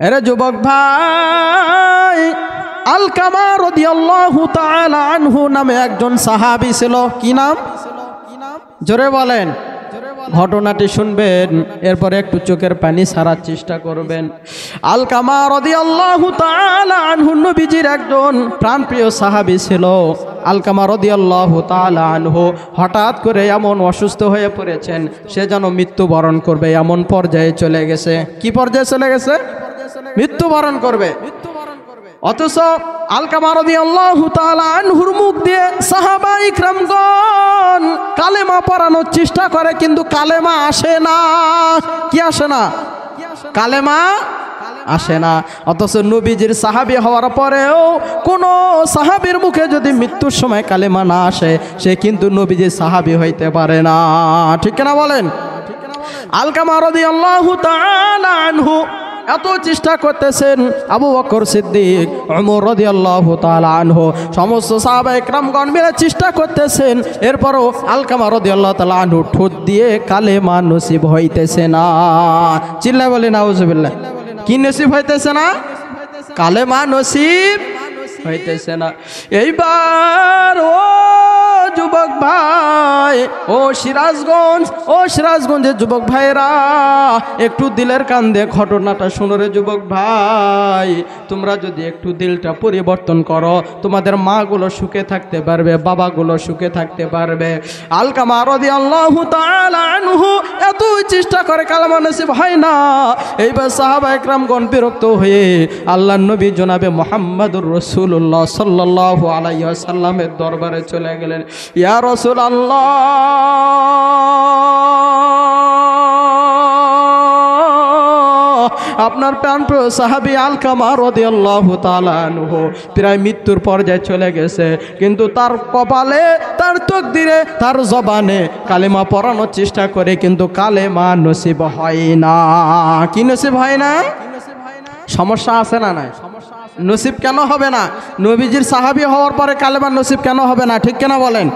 এরে যুবক ভাই, আলকামা রাদিয়াল্লাহু তাআলা আনহু নামে একজন সাহাবী ছিল। কি নাম? জোরে বলেন। ঘটনাটি শুনবেন, এরপরে একটু চোখের পানি ছাড়ার চেষ্টা করবেন। আলকামা রাদিয়াল্লাহু তাআলা আনহু নবীজির একজন প্রাণপ্রিয় সাহাবী ছিল। আলকামা রাদিয়াল্লাহু তাআলা আনহু হঠাৎ করে এমন অসুস্থ হয়ে পড়েছেন, সে যেন মৃত্যুবরণ করবে এমন পর্যায়ে চলে গেছে। কি পর্যায়ে চলে গেছে? মৃত্যুবরণ করবে। অথচ আলকামা রাদিয়াল্লাহু তাআলা আনহুর মুখ দিয়ে সাহাবায়ে ইকরামগণ কালেমা পড়ানোর চেষ্টা করে, কিন্তু কালেমা আসে না। কি আসে না? কালেমা আসে না। অথচ নবীজির সাহাবী হওয়ার পরেও কোন সাহাবীর মুখে যদি মৃত্যুর সময় কালেমা না আসে, সে কিন্তু নবীজির সাহাবী হইতে পারে না। ঠিক না বলেন? আলকামা রাদিয়াল্লাহু তাআলা আনহু এত চেষ্টা করতেছেন, আবু বকর সিদ্দিক, ওমর রাদিয়াল্লাহু তাআলা আনহু, সমস্ত সাহাবায়ে ইকরামগণ মিলে চেষ্টা করতেছেন। এরপরও আলকামা রাদিয়াল্লাহু তাআলা আনহু ঠোঁট দিয়ে কালেমা নসিব হইতেছে না। চিল্লায় বলি নাউজুবিল্লাহ। কি নসিব হইতেছে না? কালেমা নসিব হইতেছে না। এইবার ও যুবক ভাই, ও সিরাজগঞ্জের যুবক ভাইরা, একটু দিলের কান দিয়ে ঘটনাটা শুনো রে যুবক ভাই। তোমরা যদি একটু দিলটা পরিবর্তন করো, তোমাদের মাগুলো সুখে থাকতে পারবে, বাবাগুলো সুখে থাকতে পারবে। আলকামা রাদিয়াল্লাহু তাআলা আনহু এত চেষ্টা করে, কালেমা নসিব হয় না। এইবার সাহাবায়ে ইকরামগণ বিরক্ত হয়ে আল্লাহর নবী জনাবে মুহাম্মদুর রাসূলুল্লাহ সাল্লাল্লাহু আলাইহি ওয়াসাল্লামের দরবারে চলে গেলেন। ইয়া রাসূলুল্লাহ, আপনার প্রাণপ্রিয় সাহাবী আলকামা রাদিয়াল্লাহু তাআলা আনহু প্রায় মৃত্যুর পর্যায়ে চলে গেছে, কিন্তু তার কপালে, তার তকদিরে, তার জবানে কালেমা পড়ানোর চেষ্টা করে, কিন্তু কালেমা নসিব হয় না। কি নসিব হয় না? সমস্যা আছে না নাই? নসিব কেন হবে না? নবীজির সাহাবী হওয়ার পরে কালেমা নসিব কেন হবে না? ঠিক কেন বলেন?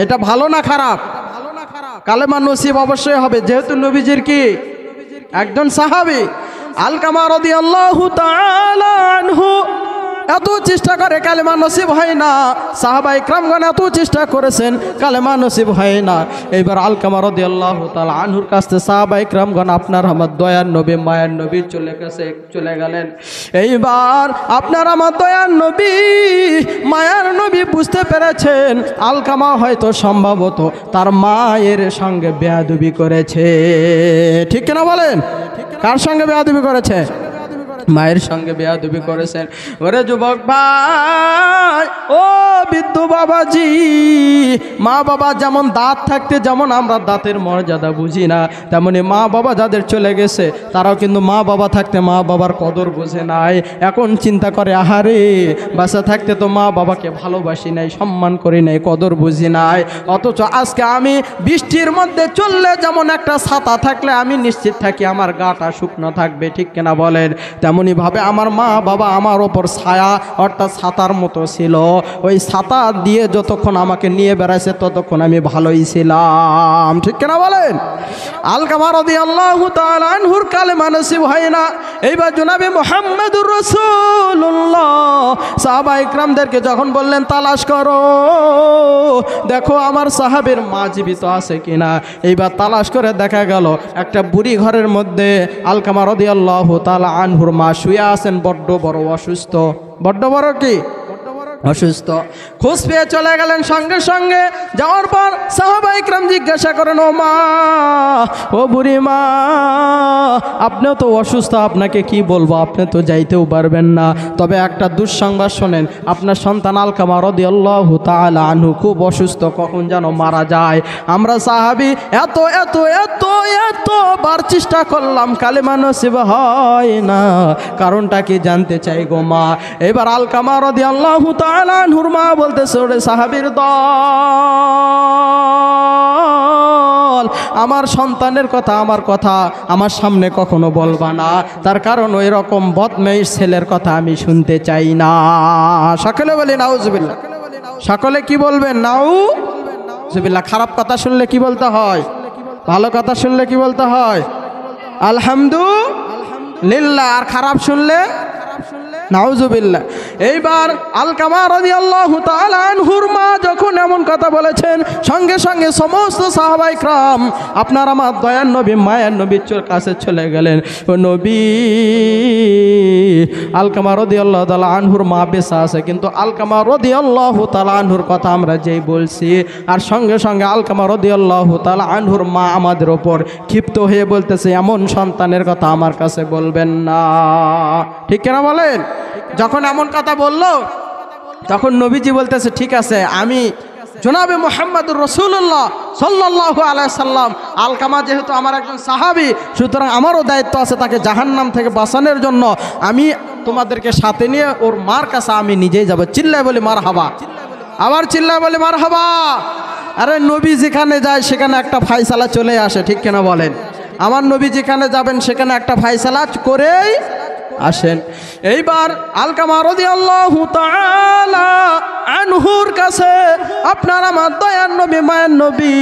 এটা ভালো না খারাপ? কালেমা নসিব অবশ্যই হবে, যেহেতু নবীজির কি একজন সাহাবী। আলকামা রাদিয়াল্লাহু তাআলা আনহু এত চেষ্টা করে, কালেমা নসিব হয় না। সাহাবায়ে ইকরামগণ এত চেষ্টা করেছেন, কালেমা নসিব হয় না। এইবার আলকামা রাদিয়াল্লাহু তাআলা আনহুর কাছে সাহাবায়ে ইকরামগণ, আপনার আমার দয়ার নবী, মায়ার নবী চলে গেলেন। এইবার আপনার আমার দয়ার নবী, মায়ার নবী বুঝতে পেরেছেন আলকামা হয়তো সম্ভবত তার মায়ের সঙ্গে বেয়াদবি করেছে। ঠিক কিনা বলেন? কার সঙ্গে বেয়াদবি করেছে? মায়ের সঙ্গে বেয়াদবি করেছেন। ওরে যুবক ভাই, ও বৃদ্ধ বাবাজি, মা বাবা যেমন দাঁত থাকতে যেমন আমরা দাঁতের মর্যাদা বুঝি না, তেমনি মা বাবা যাদের চলে গেছে তারাও কিন্তু মা বাবা থাকতে মা বাবার কদর বুঝে নাই। এখন চিন্তা করে, আহারে বাসা থাকতে তো মা বাবাকে ভালোবাসি নাই, সম্মান করি নাই, কদর বুঝি নাই। অথচ আজকে আমি বৃষ্টির মধ্যে চললে যেমন একটা ছাতা থাকলে আমি নিশ্চিত থাকি আমার গাটা শুকনো থাকবে। ঠিক কিনা বলেন? তেমনি ভাবে আমার মা বাবা আমার ওপর ছায়া, অর্থাৎ ছাতার মতো ছিল। ওই ছাতা দিয়ে যতক্ষণ আমাকে নিয়ে বেড়াইছে ততক্ষণ আমি ভালোই ছিলাম। ঠিক কিনা বলেন? আলকামা রাদিয়াল্লাহু তাআলা আনহুর কালেমা নসিব হয় না। এইবার জনাবে মুহাম্মদুর রাসূলুল্লাহ সাহাবায়ে ইকরামদেরকে যখন বললেন, তালাশ করো, দেখো আমার সাহাবীর মা জীবিত আছে কিনা। এইবার তালাশ করে দেখা গেল একটা বুড়ি ঘরের মধ্যে আলকামা রাদিয়াল্লাহু তাআলা আনহুর মা শুয়ে আছেন, বড্ড বড় অসুস্থ। বড্ড বড় কি? অসুস্থ। খোঁজ পেয়ে চলে গেলেন। সঙ্গে সঙ্গে যাওয়ার পর সাহাবায়ে ইকরাম জিজ্ঞাসা করেন, ও মা, ও বুড়ি মা, আপনিও তো অসুস্থ, আপনাকে কি বলবো, আপনি তো যাইতেও পারবেন না। তবে একটা দুঃসংবাদ শোনেন, আপনার সন্তান আলকামা রাদিয়াল্লাহু তাআলা আনহু খুব অসুস্থ, কখন যেন মারা যায়। আমরা সাহাবী এতবার চেষ্টা করলাম, কালেমা নসিব হয় না। কারণটা কি জানতে চাই গো মা। এবার আলকামা রাদিয়াল্লাহু তাআলা আনহুর মা বলতেছে, ওরে সাহাবীর দল, আমার সন্তানের কথা, আমার কথা আমার সামনে কখনো বলবা না, তার কারণ ওই রকম বদমেশ ছেলের কথা আমি শুনতে চাই না। সকলে বলি নাউজুবিল্লাহ। সকলে কি বলবেন? নাউজুবিল্লাহ। খারাপ কথা শুনলে কি বলতে হয়? ভালো কথা শুনলে কি বলতে হয়? আলহামদুলিল্লাহ। লিল্লাহ, আর খারাপ শুনলে নাউজুবিল্লাহ। এইবার আলকামা রাদিয়াল্লাহু তাআলা আনহুর মা যখন এমন কথা বলেছেন, সঙ্গে সঙ্গে সমস্ত সাহাবায়ে کرام আপনার আমার দয়ার নবী মায়ের নবীর কাছে চলে গেলেন। ও নবী, আলকামা রাদিয়াল্লাহু তাআলা আনহুর মা বেঁচে আছে, কিন্তু আলকামা রাদিয়াল্লাহু তাআলা আনহুর কথা আমরা যেই বলছি, আর সঙ্গে সঙ্গে আলকামা রাদিয়াল্লাহু তাআলা আনহুর মা আমাদের ওপর ক্ষিপ্ত হয়ে বলতেছে, এমন সন্তানের কথা আমার কাছে বলবেন না। ঠিক কিনা বলেন? যখন এমন কথা বলল, তখন নবীজি বলতেছে, ঠিক আছে, আমি জনাবে মুহাম্মদুর রাসূলুল্লাহ সাল্লাল্লাহু আলাইহি সাল্লাম, আলকামা যেহেতু আমার একজন সাহাবী, সুতরাং আমারও দায়িত্ব আছে তাকে জাহান্নাম থেকে বাঁচানোর জন্য। আমি তোমাদেরকে সাথে নিয়ে ওর মার কাছে আমি নিজেই যাব। চিল্লায় বলি মারহাবা, আবার চিল্লায় বলি মারহাবা। আরে নবী যেখানে যায় সেখানে একটা ফায়সালা চলে আসে, ঠিক কিনা বলেন? আমার নবী যেখানে যাবেন সেখানে একটা ফায়সালা করেই আসেন। এইবার আলকামা রাদিয়াল্লাহু তাআলা আনহুর কাছে আপনার আমার দয়ার নবী মায়ের নবী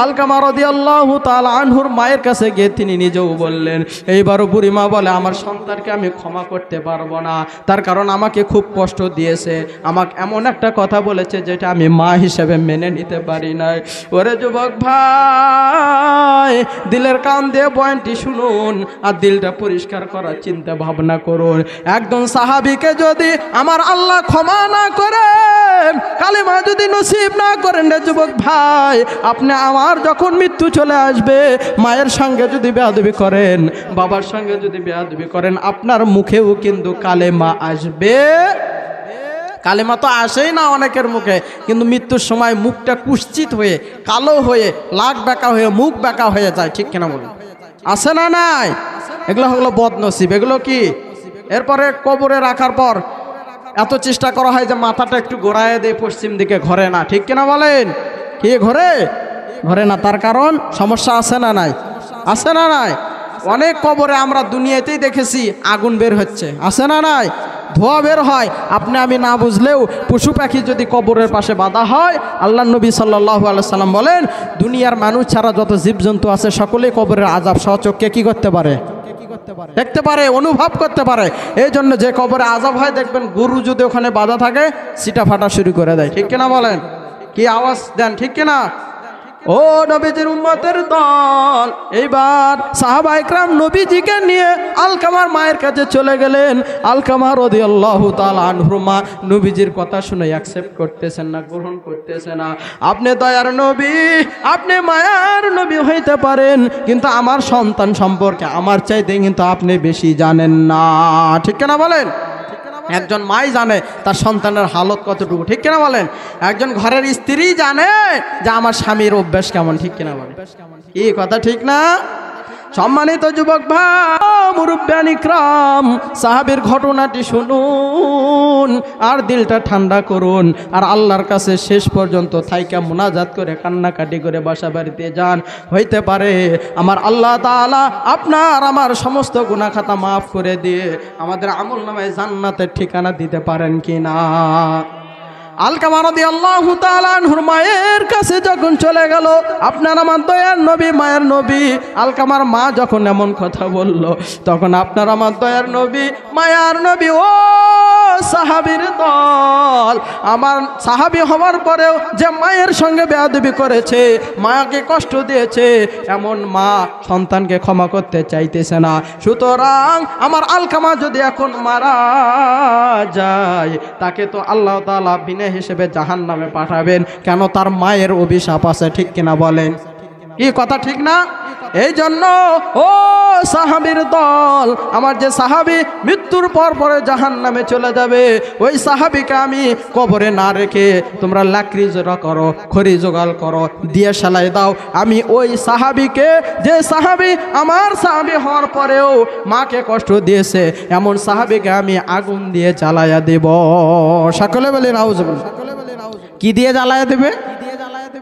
আলকামা রাদিয়াল্লাহু তাআলা আনহুর মায়ের কাছে গিয়ে তিনি নিজেও বললেন। এইবারও বুড়িমা বলে, আমার সন্তানকে আমি ক্ষমা করতে পারবো না, তার কারণ আমাকে খুব কষ্ট দিয়েছে, আমাকে এমন একটা কথা বলেছে যেটা আমি মা হিসেবে মেনে নিতে পারি নাই। ওরে যুবক ভাই, দিলের কান দিয়ে বয়ানটি শুনুন, আর দিলটা পরিষ্কার করার চিন্তা ভাবনা করুন। একজন সাহাবীকে যদি আমার আল্লাহ ক্ষমা না করেন, কালেমা যদি নসিব না করেন রে যুবক ভাই, আপনি আমার যখন মৃত্যু চলে আসবে, মায়ের সঙ্গে যদি বেয়াদবি করেন, বাবার সঙ্গে যদি বেয়াদবি করেন, আপনার মুখেও কিন্তু কালেমা আসবে। কালেমা তো আসেই না অনেকের মুখে, কিন্তু মৃত্যুর সময় মুখটা কুৎসিত হয়ে, কালো হয়ে, লাক বেঁকা হয়ে, মুখ বেঁকা হয়ে যায়। ঠিক কিনা বলুন? আছে না নাই? এগুলো হলো বদনসিব। এগুলো কি? এরপরে কবরে রাখার পর এত চেষ্টা করা হয় যে মাথাটা একটু ঘোরায় দেয় পশ্চিম দিকে, ঘরে না। ঠিক কিনা বলেন? কি ঘরে? ঘরে না। তার কারণ সমস্যা আছে না নাই? আছে না নাই? অনেক কবরে আমরা দুনিয়াতেই দেখেছি আগুন বের হচ্ছে, আছে না নাই? ধোঁয়া বের হয়। আপনি আমি না বুঝলেও পশু পাখি যদি কবরের পাশে বাঁধা হয়, আল্লাহ নবী সাল্লাল্লাহু আলাইহি সাল্লাম বলেন, দুনিয়ার মানুষ ছাড়া যত জীবজন্তু আছে সকলেই কবরের আযাব সচক্ষে কি করতে পারে? দেখতে পারে, অনুভব করতে পারে। এই জন্য যে কবরে আযাব হয় দেখবেন, গরু যদি ওখানে বাঁধা থাকে সিটা ফাটা শুরু করে দেয়। ঠিক কিনা বলেন? কি আওয়াজ দেন, ঠিক কিনা? ও নবীজির উম্মতের দল, এইবার সাহাবায়ে کرام নবীজিকে নিয়ে আলকামার মায়ের কাছে চলে গেলেন। আলকামা রাদিয়াল্লাহু তাআলা আনহুর মা নবীজির কথা শুনে অ্যাকসেপ্ট করতেছেন না, গ্রহণ করতেছেন না। আপনি দয়ার নবী, আপনি মায়ার নবী হইতে পারেন, কিন্তু আমার সন্তান সম্পর্কে আমার চাইতে কিন্তু আপনি বেশি জানেন না। ঠিক কিনা বলেন? একজন মাই জানে তার সন্তানের হালত কতটুকু। ঠিক কিনা বলেন? একজন ঘরের স্ত্রী জানে যে আমার স্বামীর অভ্যাস কেমন। ঠিক কিনা বলেন? কি কথা ঠিক না? সম্মানিত যুবক ভাই, মুরব্বিয়ানি کرام, সাহাবীর ঘটনাটি শুনুন আর দিলটা ঠান্ডা করুন, আর আল্লাহর কাছে শেষ পর্যন্ত থাইকা মুনাজাত করে কান্নাকাটি করে বাসা বাড়িতে যান। হইতে পারে আমার আল্লাহ তাআলা আপনার আমার সমস্ত গুনাহ খাতা মাফ করে দিয়ে আমাদের আমলনামায় জান্নাতের ঠিকানা দিতে পারেন কিনা। আলকামা রাদিয়াল্লাহু তাআলা আনহুর মায়ের কাছে যখন চলে গেল, আপনার আমার দয়ার নবী মায়ের নবী আলকামার মা যখন এমন কথা বলল, তখন আপনার আমার দয়ার নবী মায়ার নবী, ও সাহাবীর দল, আমার সাহাবী হওয়ার পরেও যে মায়ের সঙ্গে বেয়াদবি করেছে, মাকে কষ্ট দিয়েছে, এমন মা সন্তানকে ক্ষমা করতে চাইতেছে না। সুতরাং আমার আলকামা যদি এখন মারা যায়, তাকে তো আল্লাহ তাআলা বিনা হিসেবে জাহান্নামে পাঠাবেন। কেন? তার মায়ের অভিশাপ আছে। ঠিক কিনা বলেন? কি কথা ঠিক না? এই জন্য ও সাহাবীর দল, আমার যে সাহাবী মৃত্যুর পর পরে জাহান্নামে চলে যাবে, ওই সাহাবীকে আমি কবরে না রেখে তোমরা লাকড়ি জোড়া করো, খড়ি জোগাড় করো, দিয়ে সেলাই দাও। আমি ওই সাহাবীকে, যে সাহাবী আমার সাহাবী হওয়ার পরেও মাকে কষ্ট দিয়েছে, এমন সাহাবীকে আমি আগুন দিয়ে জ্বালায়া দেব। সকলে বলেন নাউজুবিল্লাহ। কি দিয়ে জ্বালায়া দেবে?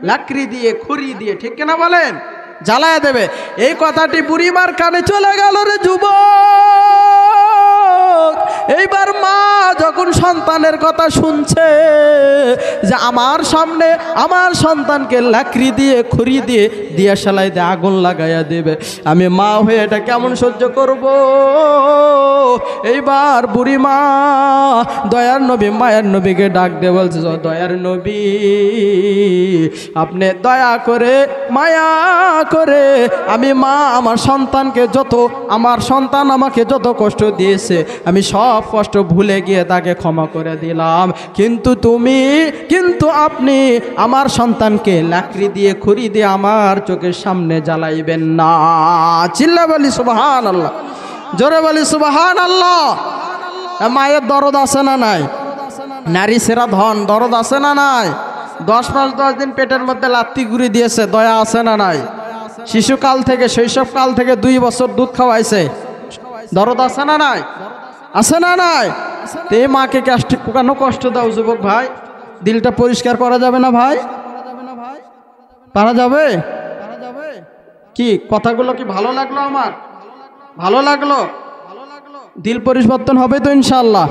লাকড়ি দিয়ে, খড়ি দিয়ে। ঠিক কিনা বলেন? জ্বালায়া দেবে। এই কথাটি বুড়িমার কানে চলে গেল রে যুবক। এইবার মা যখন সন্তানের কথা শুনছে যে আমার সামনে আমার সন্তানকে লাকড়ি দিয়ে খড়ি দিয়ে দিয়াশালাই দিয়ে আগুন লাগাইয়া দেবে, আমি মা হয়ে এটা কেমন সহ্য করব? এইবার বুড়ি মা দয়ার নবী মায়ের নবীকে ডাক দিয়ে বলছে, দয়ার নবী আপনি দয়া করে মায়া করে আমি মা আমার সন্তানকে আমার সন্তান আমাকে যত কষ্ট দিয়েছে আমি সব কষ্ট ভুলে গিয়ে তাকে ক্ষমা করে দিলাম, কিন্তু আপনি আমার সন্তানকে লাকড়ি দিয়ে খড়ি দিয়ে আমার চোখের সামনে জ্বালাইবেন না। চিল্লা বলি সুবহানাল্লাহ, জোরে বলি সুবহানাল্লাহ। মায়ের দরদ আছে না নাই? নারী সেরা ধন, দরদ আছে না নাই? 10 মাস 10 দিন পেটের মধ্যে লাত্তি ঘুরি দিয়েছে, দয়া আছে না নাই? শিশুকাল থেকে শৈশবকাল থেকে 2 বছর দুধ খাওয়াইছে, দরদ আছে না নাই? আছে না নাই? তে মাকে কেন কষ্ট দাও যুবক ভাই? দিলটা পরিষ্কার করা যাবে না ভাই? পারা যাবে? কি কথাগুলো কি ভালো লাগলো? আমার ভালো লাগলো? দিল পরিবর্তন হবে তো ইনশাআল্লাহ?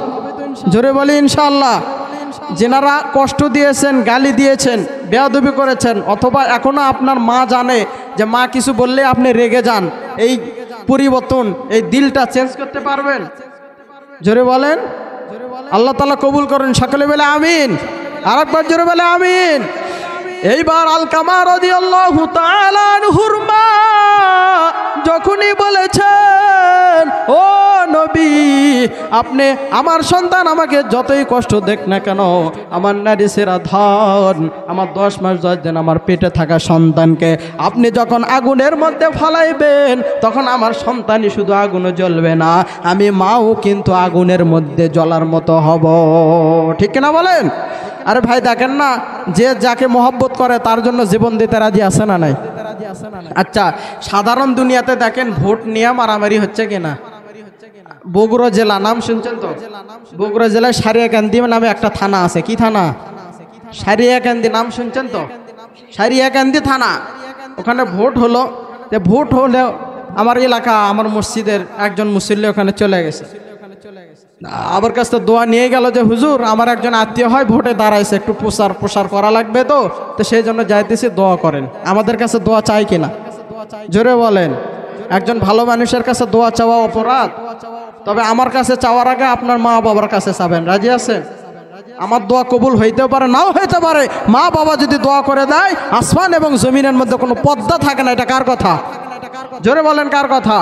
জোরে বলি ইনশাআল্লাহ। যেনারা কষ্ট দিয়েছেন, গালি দিয়েছেন, বেয়াদবি করেছেন, অথবা এখনো আপনার মা জানে যে মা কিছু বললে আপনি রেগে যান, এই পরিবর্তন, এই দিলটা চেঞ্জ করতে পারবেন? জোরে বলেন। আল্লাহ তাআলা কবুল করেন, সকলে বলে আমিন। আরেকবার জোরে বলে আমিন। এইবার আলকামা রাদিয়াল্লাহু তাআলা আনহুর মা যখনই বলেছেন, ও নবী আপনি আমার সন্তান আমাকে যতই কষ্ট দেখ না কেন, আমার নারী সেরা ধন, আমার 10 মাস 10 দিন আমার পেটে থাকা সন্তানকে আপনি যখন আগুনের মধ্যে ফালাইবেন তখন আমার সন্তানই শুধু আগুনে জ্বলবে না, আমি মাও কিন্তু আগুনের মধ্যে জ্বলার মতো হব। ঠিক কিনা বলেন? আরে ভাই দেখেন না, যে যাকে মহব্বত করে তার জন্য জীবন দিতে রাজি আছে না নাই? আচ্ছা, সাধারণ দুনিয়াতে দেখেন ভোট নিয়ে মারামারি হচ্ছে কিনা? বগুড়া জেলা, নাম শুনছেন তো? বগুড়া জেলায় সারিয়াকান্দি নামে একটা থানা আছে। কি থানা? সারিয়াকান্দি, নাম শুনছেন তো? সারিয়াকান্দি থানা। ওখানে ভোট হলো। ভোট হলে আমার এলাকা, আমার মসজিদের একজন মুসল্লি ওখানে চলে গেছে। আমার কাছ থেকে দোয়া নিয়ে গেল যে হুজুর আমার একজন আত্মীয় হয় ভোটে দাঁড়াইছে, একটু প্রসার করা লাগবে তো সেই জন্য যাইতেছি, দোয়া করেন। আমাদের কাছে দোয়া চাই কিনা? জোরে বলেন। একজন ভালো মানুষের কাছে দোয়া চাওয়া অপরাধ, তবে আমার কাছে চাওয়ার আগে আপনার মা বাবার কাছে চাবেন। রাজি আছেন? আমার দোয়া কবুল হইতেও পারে, নাও হইতে পারে। মা বাবা যদি দোয়া করে দেয়, আসমান এবং জমিনের মধ্যে কোনো পর্দা থাকে না। এটা কার কথা? জোরে বলেন, কার কথা?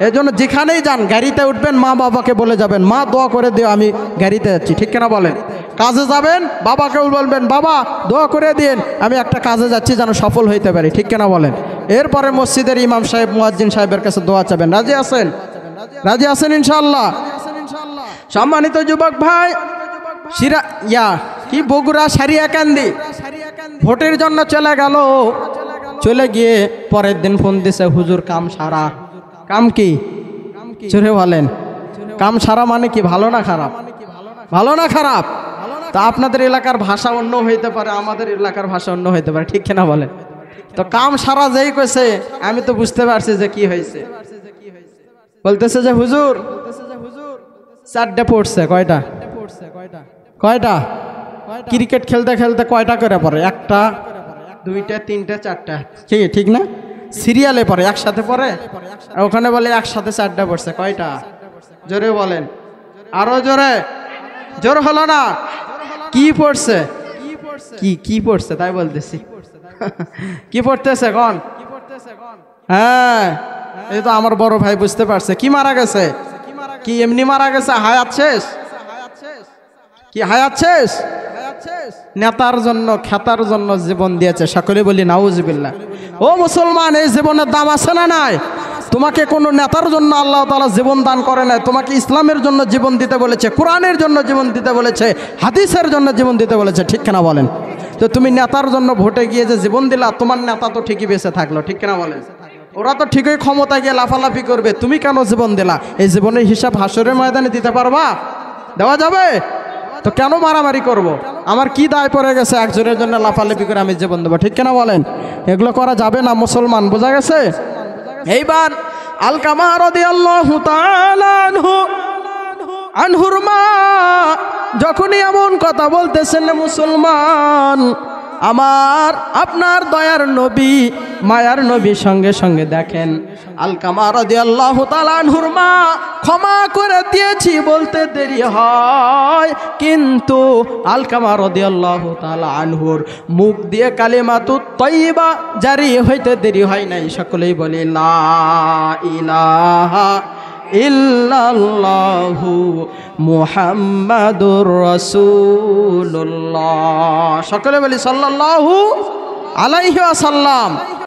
এই জন্য যেখানেই যান, গাড়িতে উঠবেন, মা বাবাকে বলে যাবেন, মা দোয়া করে দিও আমি গাড়িতে যাচ্ছি। ঠিক কিনা বলেন? কাজে যাবেন, বাবাকেও বলবেন বাবা দোয়া করে দিন আমি একটা কাজে যাচ্ছি যেন সফল হইতে পারি। ঠিক কিনা বলেন? এরপরে মসজিদের ইমাম সাহেব, মুয়াজ্জিন সাহেবের কাছে দোয়া চাবেন। রাজি আছেন? রাজি আছেন ইনশাআল্লাহ? সম্মানিত যুবক ভাই, বগুড়া সারিয়াকান্দি ভোটের জন্য চলে গেল। চলে গিয়ে পরের দিন ফোন দিছে, হুজুর কাম সারা। কাম কি? জোরে বলেন। কাম সারা মানে কি? ভালো না খারাপ? ভালো না খারাপ? তা আপনাদের এলাকার ভাষা অন্য হইতে পারে, আমাদের এলাকার ভাষা অন্য হইতে পারে। ঠিক কিনা বলেন? তো কাম সারা যেই কইছে আমি তো বুঝতে পারছি যে কি হয়েছে। বলতেছে যে হুজুর 4টে পড়ছে। কয়টা? কয়টা? ক্রিকেট খেলতে খেলতে কয়টা করে পড়ে? 1টা 2টা 3টা 4টা। ঠিক না? সিরিয়ালে পড়ে, একসাথে পড়ে। ওখানে বলে একসাথে 4টা পড়ছে। কয়টা? জোরে বলেন, আরো জোরে। জোর হলো না? কি পড়ছে? কি পড়ছে তাই বলতেছি। কি পড়তেছে কোন? হ্যাঁ, এই তো আমার বড় ভাই বুঝতে পারছে। কি মারা গেছে? কি এমনি মারা গেছে? হায়াত শেষ? কি হায়াত শেষ? নেতার জন্য, খ্যাতার জন্য জীবন দিয়েছে। সকলে বলি নাউজুবিল্লাহ। ও মুসলমান, এই জীবনের দাম আছে না নাই? তোমাকে কোনো নেতার জন্য আল্লাহ তাআলা জীবন দান করে নাই, তোমাকে ইসলামের জন্য জীবন দিতে বলেছে, কোরআনের জন্য জীবন দিতে বলেছে, হাদিসের জন্য জীবন দিতে বলেছে। ঠিক কিনা বলেন? তো তুমি নেতার জন্য ভোটে গিয়ে যে জীবন দিলা, তোমার নেতা তো ঠিকই বেঁচে থাকলো। ঠিক কিনা বলেন? ওরা তো ঠিকই ক্ষমতায় গিয়ে লাফালাফি করবে, তুমি কেন জীবন দিলা? এই জীবনের হিসাব হাসরের ময়দানে দিতে পারবা? দেওয়া যাবে? তো কেন মারামারি করব? আমার কি দায় পড়ে গেছে একজনের জন্য লাফালাফি করে আমি জীবন দেবো? ঠিক কিনা বলেন? এগুলো করা যাবে না মুসলমান, বোঝা গেছে? এইবার আলকামা রাদিয়াল্লাহু তাআলা আনহুর মা যখনই এমন কথা বলতেছেন মুসলমান, আমার আপনার দয়ার নবী মায়ার নবী সঙ্গে সঙ্গে দেখেন আলকামা রাদিয়াল্লাহু তাআলা আনহুর মা ক্ষমা করে দিয়েছি বলতে দেরি হয়, কিন্তু আলকামা রাদিয়াল্লাহু তাআলা আনহুর মুখ দিয়ে কালিমাতুত তাইয়্যিবা জারি হইতে দেরি হয় নাই। সকলেই বলি লা ইলাহা ইল্লাল্লাহু মুহাম্মাদুর রাসূলুল্লাহ। সকলে বলি সাল্লাল্লাহু আলাইহি ওয়াসাল্লাম।